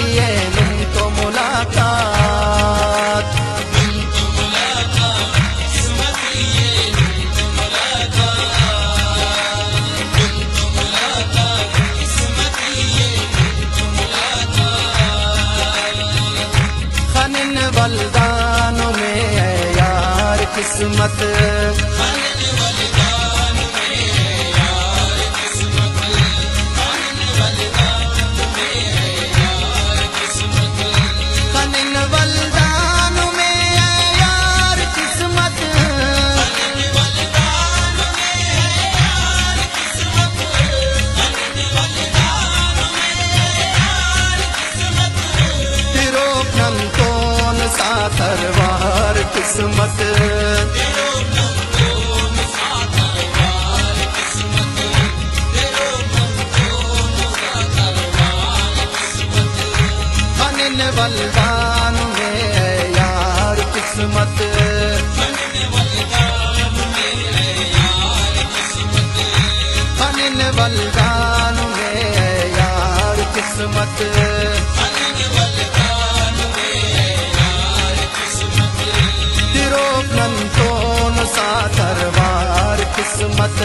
ये तुमको मुलाकात, किस्मत ये तुमको मुलाकात, किस्मत ये तुमको मुलाकात। खनिन वल्दानों में है यार किस्मत, तरवार किस्मत, खनिन वल्दान में है यार किस्मत, खनिन वल्दान में है यार किस्मत, तरवार किस्मत,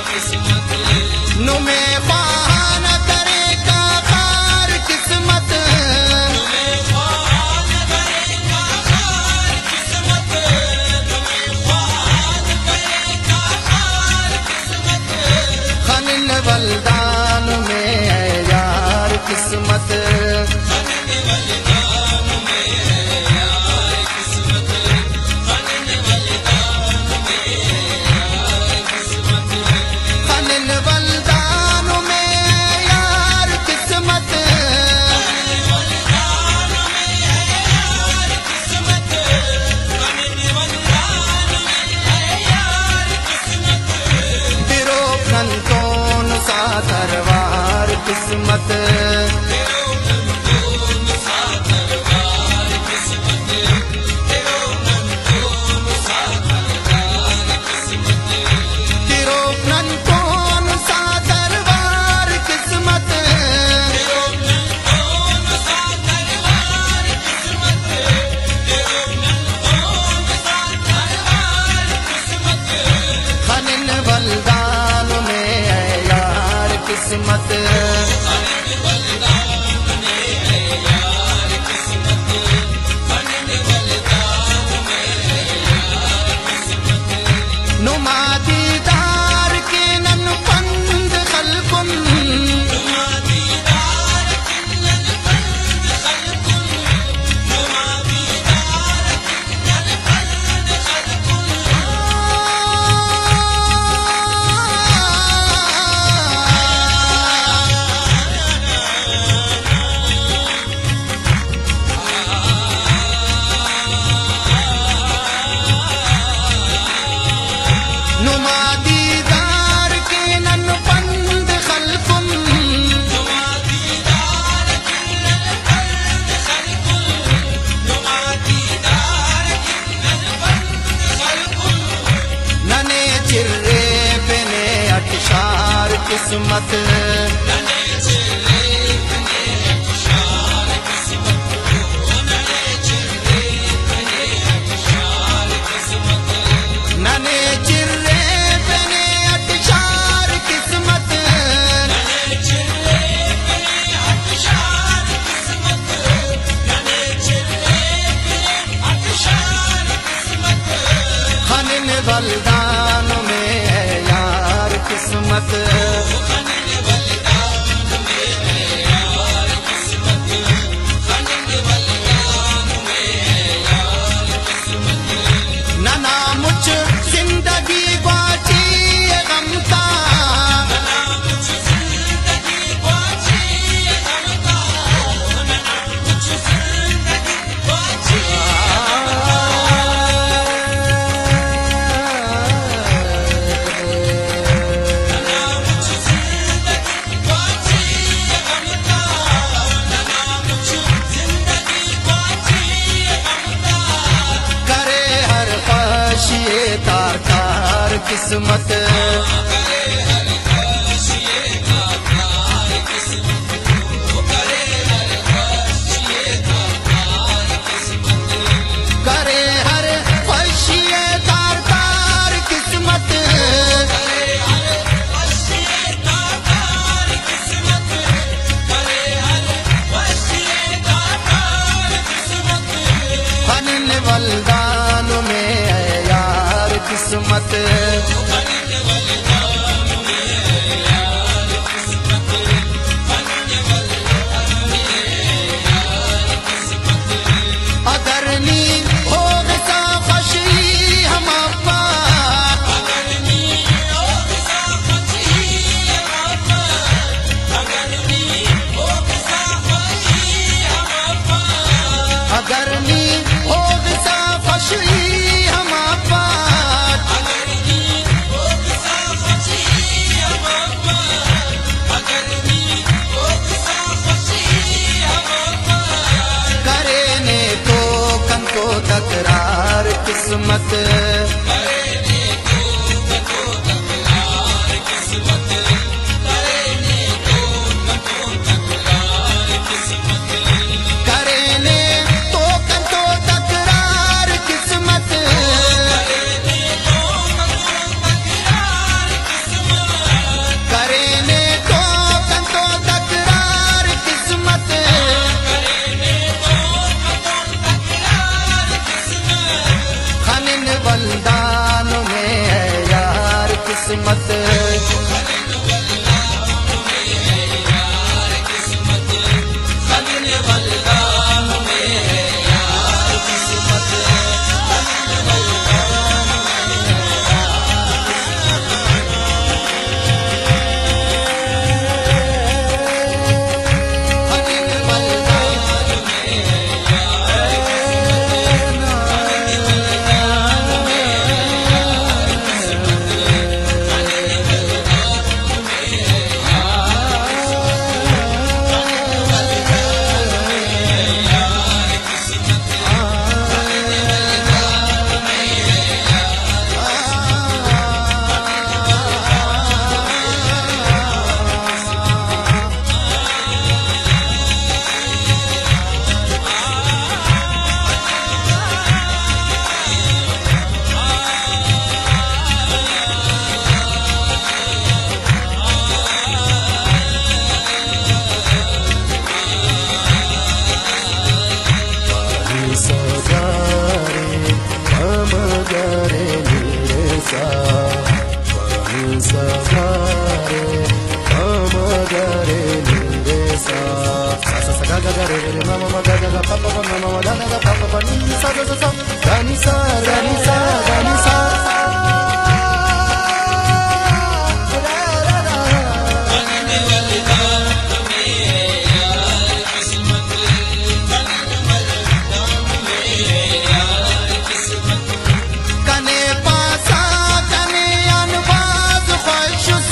किस्मत, वल्दान में है यार किस्मत, बलिदान में है यार किस्मत नना मुझ जिंदगी बाची गमता करे हर ख्वाहिशे तार तार किस्मत करे हर ख्वाहिशे तार तार किस्मत फन बलिदान में है यार किस्मत अगर नी हो सा खुशी हम आपा अगर नी हो सा खुशी हम आपा करे ने तो कंको तकरार किस्मत करे ने तो कंको तकरार किस्मत करे ने तो कंको तकरार किस्मत खनिन बलिदान में है यार किस्मत खनिन बलिदान में है यार किस्मत खनिन बलिदान कने पासा कने अनबाज ख्वाहिशुस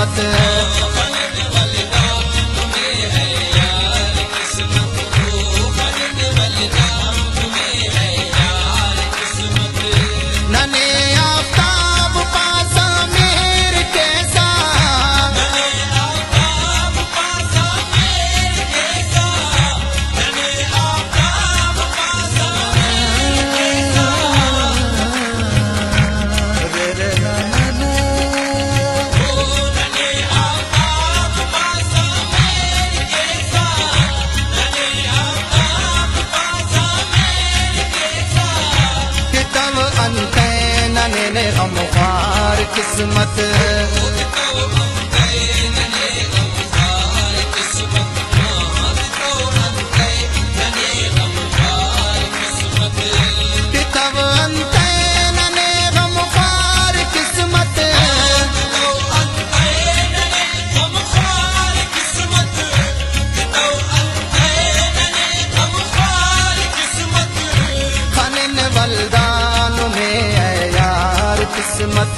किस्मत बनने वाला तुम्हें है यार किस्मत बनने वाला तुम्हें है यार किस्मत नने आफ्ताब पासा मेर कैसा नने आफ्ताब पासा मेर कैसा नने आफ्ताब पासा मेर कैसा रे रे ना ना ना। नने आफ्ताब पासा मेर कैसा नने आफ्ताब पासा मेर कैसा कि तब अंते नने ने गमख्वार किस्मत कि तब अंते नने गमख्वार किस्मत खनन बलदान में है यार किस्मत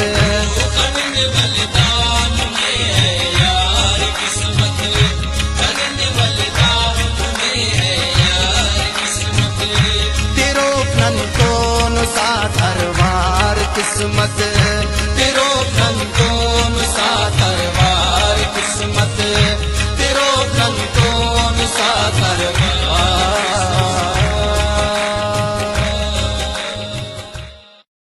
तेरो नन को सा दरबार किस्मत